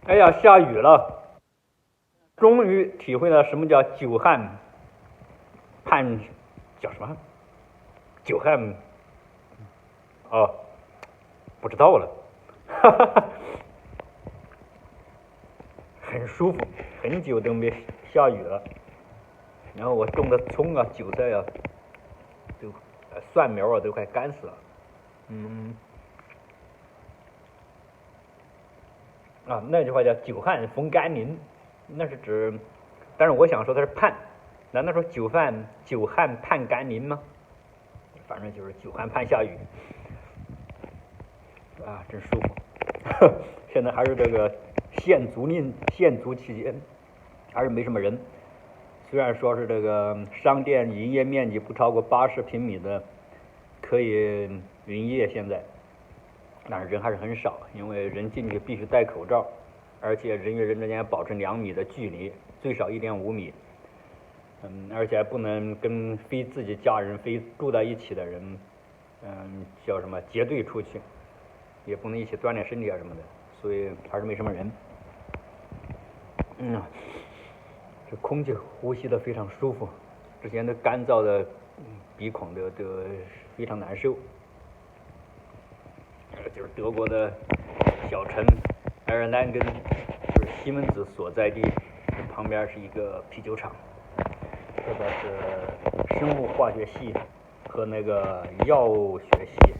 哎呀，下雨了，终于体会了什么叫久旱盼，叫什么？久旱哦，不知道了，哈哈哈，很舒服，很久都没下雨了。然后我种的葱啊、韭菜啊，都蒜苗啊都快干死了。嗯，啊，那句话叫"久旱逢甘霖"，那是指，但是我想说它是盼，难道说久旱盼甘霖吗？反正就是久旱盼下雨，啊，真舒服。现在还是这个限足期间，还是没什么人。虽然说是这个商店营业面积不超过80平米的可以营业现在，但是人还是很少，因为人进去必须戴口罩，而且人与人之间保持2米的距离，最少1.5米。而且还不能跟非自己家人、非住在一起的人，叫什么结队出去，也不能一起锻炼身体啊什么的，所以还是没什么人。这空气呼吸的非常舒服，之前的干燥的鼻孔都非常难受。就是德国的小城埃尔兰根，就是西门子所在地，旁边是一个啤酒厂，这个是生物化学系和那个药学系。